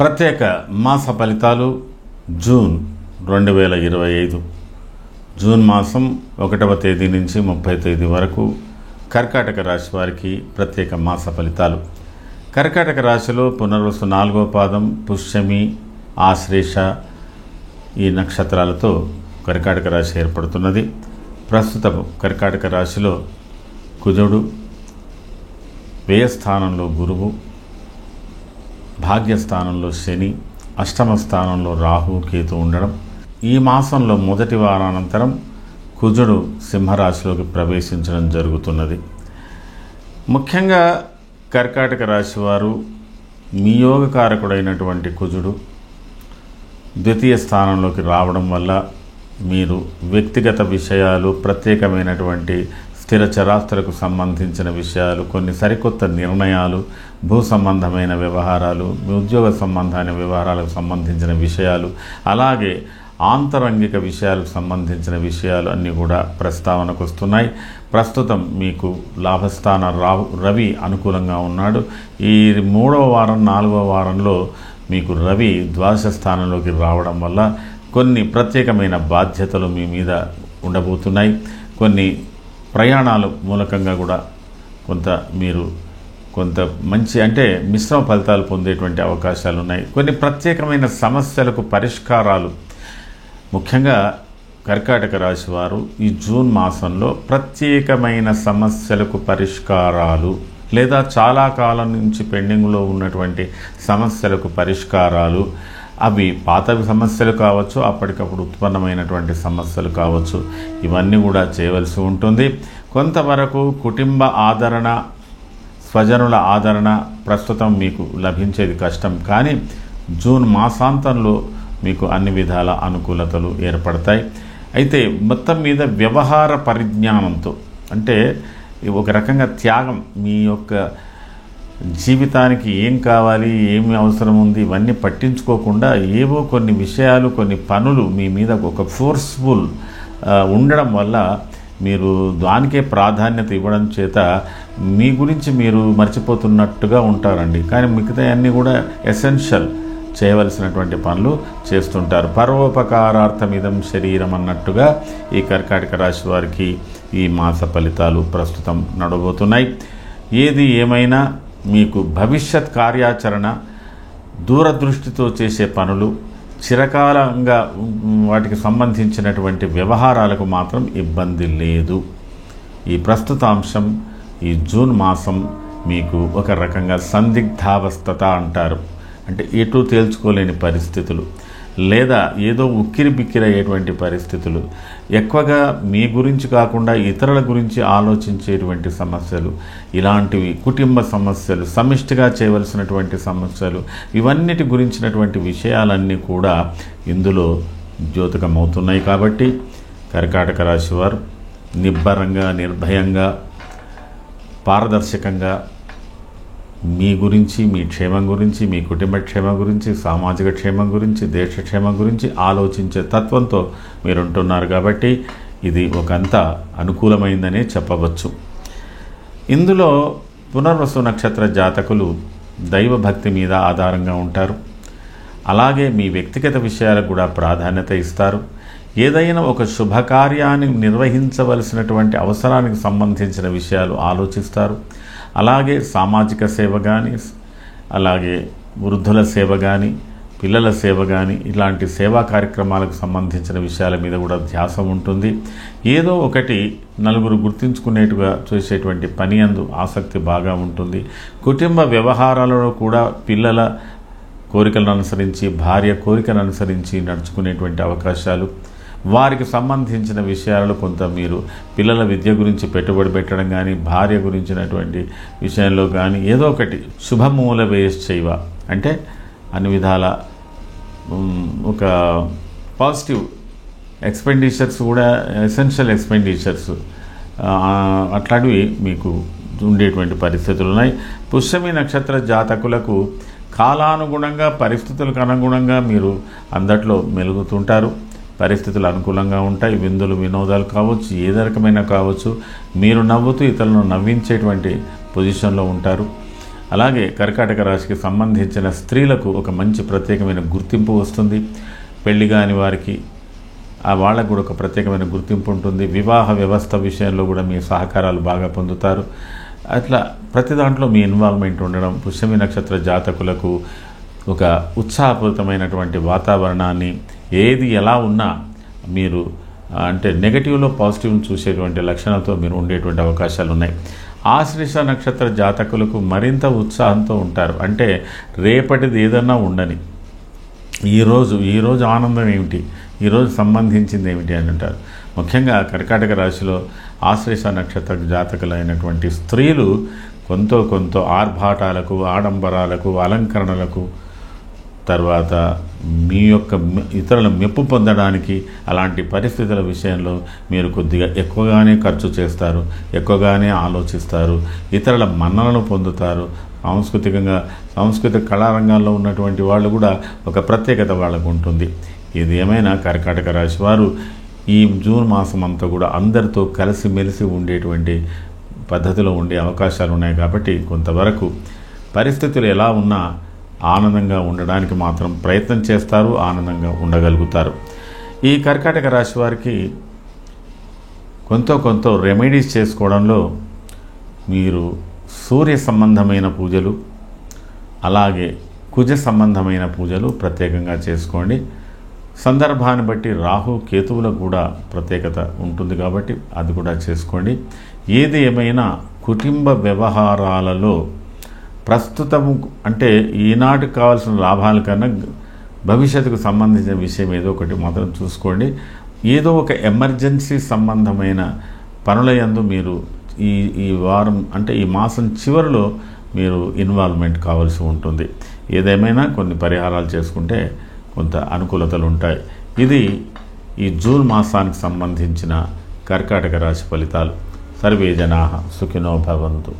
ప్రత్యేక మాస ఫలితాలు జూన్ 2025 జూన్ మాసం 1వ తేదీ నుంచి 30వ తేదీ వరకు కర్కాటక రాశి వారికి ప్రత్యేక మాస ఫలితాలు. కర్కాటక రాశిలో పునర్వసు 4వ పాదం, పుష్యమి, ఆశ్లేష ఈ నక్షత్రాలతో కర్కాటక రాశి ఏర్పడుతున్నది. ప్రస్తుతం కర్కాటక రాశిలో కుజుడు, వ్యయస్థానంలో గురువు, భాగ్యస్థానంలో శని, అష్టమ స్థానంలో రాహు, కేతు ఉండడం. ఈ మాసంలో మొదటి వారానంతరం కుజుడు సింహరాశిలోకి ప్రవేశించడం జరుగుతున్నది. ముఖ్యంగా కర్కాటక రాశి వారు మీ యోగకారకుడైనటువంటి కుజుడు ద్వితీయ స్థానంలోకి రావడం వల్ల మీరు వ్యక్తిగత విషయాలు, ప్రత్యేకమైనటువంటి స్థిర చరాస్తులకు సంబంధించిన విషయాలు, కొన్ని సరికొత్త నిర్ణయాలు, భూ సంబంధమైన వ్యవహారాలు, ఉద్యోగ సంబంధమైన వ్యవహారాలకు సంబంధించిన విషయాలు, అలాగే ఆంతరంగిక విషయాలకు సంబంధించిన విషయాలు అన్నీ కూడా ప్రస్తావనకు వస్తున్నాయి. ప్రస్తుతం మీకు లాభస్థాన రవి అనుకూలంగా ఉన్నాడు. ఈ 3వ వారం 4వ వారంలో మీకు రవి ద్వాదశ స్థానంలోకి రావడం వల్ల కొన్ని ప్రత్యేకమైన బాధ్యతలు మీ మీద ఉండబోతున్నాయి. కొన్ని ప్రయాణాల మూలకంగా కూడా కొంత మంచి మిశ్రమ ఫలితాలు పొందేటువంటి అవకాశాలు ఉన్నాయి. కొన్ని ప్రత్యేకమైన సమస్యలకు పరిష్కారాలు, ముఖ్యంగా కర్కాటక రాశి వారు ఈ జూన్ మాసంలో ప్రత్యేకమైన సమస్యలకు పరిష్కారాలు, లేదా చాలా కాలం నుంచి పెండింగ్లో ఉన్నటువంటి సమస్యలకు పరిష్కారాలు, అవి పాత సమస్యలు కావచ్చు, అప్పటికప్పుడు ఉత్పన్నమైనటువంటి సమస్యలు కావచ్చు, ఇవన్నీ కూడా చేయవలసి ఉంటుంది. కొంతవరకు కుటుంబ ఆదరణ, స్వజనుల ఆదరణ ప్రస్తుతం మీకు లభించేది కష్టం, కానీ జూన్ మాసాంతంలో మీకు అన్ని విధాల అనుకూలతలు ఏర్పడతాయి. అయితే మొత్తం మీద వ్యవహార పరిజ్ఞానంతో, ఒక రకంగా త్యాగం, మీ యొక్క జీవితానికి ఏం కావాలి, ఏమి అవసరం ఉంది, ఇవన్నీ పట్టించుకోకుండా ఏవో కొన్ని విషయాలు, కొన్ని పనులు మీ మీద ఒక ఫోర్స్ఫుల్ ఉండడం వల్ల మీరు దానికే ప్రాధాన్యత ఇవ్వడం చేత మీ గురించి మీరు మర్చిపోతున్నట్టుగా ఉంటారండి. కానీ మిగతా అన్నీ కూడా ఎసెన్షియల్ చేయవలసినటువంటి పనులు చేస్తుంటారు. పరోపకారార్థమిదం శరీరం అన్నట్టుగా ఈ కర్కాటక రాశి వారికి ఈ మాస ఫలితాలు ప్రస్తుతం నడబోతున్నాయి. ఏది ఏమైనా మీకు భవిష్యత్ కార్యాచరణ, దూరదృష్టితో చేసే పనులు, చిరకాలంగా వాటికి సంబంధించినటువంటి వ్యవహారాలకు మాత్రం ఇబ్బంది లేదు. ఈ ప్రస్తుత అంశం ఈ జూన్ మాసం మీకు ఒక రకంగా సందిగ్ధావస్థత అంటారు. ఎటూ తేల్చుకోలేని పరిస్థితులు, లేదా ఏదో ఉక్కిరి బిక్కిరయ్యేటువంటి పరిస్థితులు, ఎక్కువగా మీ గురించి కాకుండా ఇతరుల గురించి ఆలోచించేటువంటి సమస్యలు, ఇలాంటివి కుటుంబ సమస్యలు, సమిష్టిగా చేయవలసినటువంటి సమస్యలు, ఇవన్నిటి గురించినటువంటి విషయాలన్నీ కూడా ఇందులో ద్యోతకమవుతున్నాయి. కాబట్టి కర్కాటక రాశి వారు నిబ్బరంగా, నిర్భయంగా, పారదర్శకంగా మీ గురించి, మీ క్షేమం గురించి, మీ కుటుంబ క్షేమం గురించి, సామాజిక క్షేమం గురించి, దేశ క్షేమం గురించి ఆలోచించే తత్వంతో మీరుంటున్నారు. కాబట్టి ఇది ఒకంత అనుకూలమైందనే చెప్పవచ్చు. ఇందులో పునర్వసు నక్షత్ర జాతకులు దైవభక్తి మీద ఆధారంగా ఉంటారు. అలాగే మీ వ్యక్తిగత విషయాలకు కూడా ప్రాధాన్యత ఇస్తారు. ఏదైనా ఒక శుభకార్యాన్ని నిర్వహించవలసినటువంటి అవసరానికి సంబంధించిన విషయాలు ఆలోచిస్తారు. అలాగే సామాజిక సేవ కానీ, అలాగే వృద్ధుల సేవ కానీ, పిల్లల సేవ కానీ, ఇలాంటి సేవా కార్యక్రమాలకు సంబంధించిన విషయాల మీద కూడా ధ్యాస ఉంటుంది. ఏదో ఒకటి నలుగురు గుర్తించుకునేట్టుగా చేసేటువంటి పని యందు ఆసక్తి బాగా ఉంటుంది. కుటుంబ వ్యవహారాలలో కూడా పిల్లల కోరికలను అనుసరించి, భార్య కోరికలను అనుసరించి నడుచుకునేటువంటి అవకాశాలు, వారికి సంబంధించిన విషయాలలో కొంత మీరు పిల్లల విద్య గురించి పెట్టుబడి పెట్టడం కానీ, భార్య గురించినటువంటి విషయంలో కానీ ఏదో ఒకటి శుభమూల వేయశ్చైవ, అన్ని విధాల ఒక పాజిటివ్ ఎక్స్పెండిచర్స్ కూడా, ఎసెన్షియల్ ఎక్స్పెండిచర్స్ అట్లాంటివి మీకు ఉండేటువంటి పరిస్థితులు ఉన్నాయి. పుష్యమి నక్షత్ర జాతకులకు కాలానుగుణంగా, పరిస్థితులకు అనుగుణంగా మీరు అందట్లో మెలుగుతుంటారు. పరిస్థితులు అనుకూలంగా ఉంటాయి. విందులు వినోదాలు కావచ్చు, ఏదో రకమైన కావచ్చు, మీరు నవ్వుతూ ఇతరులను నవ్వించేటువంటి పొజిషన్లో ఉంటారు. అలాగే కర్కాటక రాశికి సంబంధించిన స్త్రీలకు ఒక మంచి ప్రత్యేకమైన గుర్తింపు వస్తుంది. పెళ్లి కాని వారికి వాళ్ళకు కూడా ఒక ప్రత్యేకమైన గుర్తింపు ఉంటుంది. వివాహ వ్యవస్థ విషయంలో కూడా మీ సహకారాలు బాగా పొందుతారు. అట్లా ప్రతి దాంట్లో మీ ఇన్వాల్వ్మెంట్ ఉండడం పుష్యమి నక్షత్ర జాతకులకు ఒక ఉత్సాహపూరితమైనటువంటి వాతావరణాన్ని, ఏది ఎలా ఉన్నా మీరు అంటే నెగటివ్లో పాజిటివ్ని చూసేటువంటి లక్షణాలతో మీరు ఉండేటువంటి అవకాశాలు ఉన్నాయి. ఆశ్లేష నక్షత్ర జాతకులకు మరింత ఉత్సాహంతో ఉంటారు. అంటే రేపటిది ఏదన్నా ఉండని, ఈరోజు ఆనందం ఏమిటి, ఈరోజు సంబంధించింది ఏమిటి అని అంటారు. ముఖ్యంగా కర్కాటక రాశిలో ఆశ్లేష నక్షత్ర జాతకులైనటువంటి స్త్రీలు కొంత ఆర్భాటాలకు, ఆడంబరాలకు, అలంకరణలకు, తర్వాత మీ యొక్క ఇతరుల మెప్పు పొందడానికి అలాంటి పరిస్థితుల విషయంలో మీరు కొద్దిగా ఎక్కువగానే ఖర్చు చేస్తారు, ఎక్కువగానే ఆలోచిస్తారు, ఇతరుల మన్ననలు పొందుతారు. సాంస్కృతిక కళారంగాల్లో ఉన్నటువంటి వాళ్ళు కూడా ఒక ప్రత్యేకత వాళ్ళకు ఉంటుంది. ఇది ఏమైనా కర్కాటక రాశి వారు ఈ జూన్ మాసం అంతా కూడా అందరితో కలిసిమెలిసి ఉండేటువంటి పద్ధతిలో ఉండే అవకాశాలు ఉన్నాయి. కాబట్టి కొంతవరకు పరిస్థితులు ఎలా ఉన్నా ఆనందంగా ఉండడానికి మాత్రం ప్రయత్నం చేస్తారు, ఆనందంగా ఉండగలుగుతారు. ఈ కర్కాటక రాశి వారికి కొంత రెమెడీస్ చేసుకోవడంలో మీరు సూర్య సంబంధమైన పూజలు, అలాగే కుజ సంబంధమైన పూజలు ప్రత్యేకంగా చేసుకోండి. సందర్భాన్ని బట్టి రాహు కేతువులకు కూడా ప్రత్యేకత ఉంటుంది కాబట్టి అది కూడా చేసుకోండి. ఏది ఏమైనా కుటుంబ వ్యవహారాలలో ప్రస్తుతము అంటే ఈనాటికి కావాల్సిన లాభాల కన్నా భవిష్యత్తుకు సంబంధించిన విషయం ఏదో ఒకటి మాత్రం చూసుకోండి. ఏదో ఒక ఎమర్జెన్సీ సంబంధమైన పనుల యందు మీరు ఈ వారం అంటే ఈ మాసం చివరిలో మీరు ఇన్వాల్వ్మెంట్ కావాల్సి ఉంటుంది. ఏదేమైనా కొన్ని పరిహారాలు చేసుకుంటే కొంత అనుకూలతలు ఉంటాయి. ఇది ఈ జూన్ మాసానికి సంబంధించిన కర్కాటక రాశి ఫలితాలు. సర్వే జనాః సుఖినో భవంతు.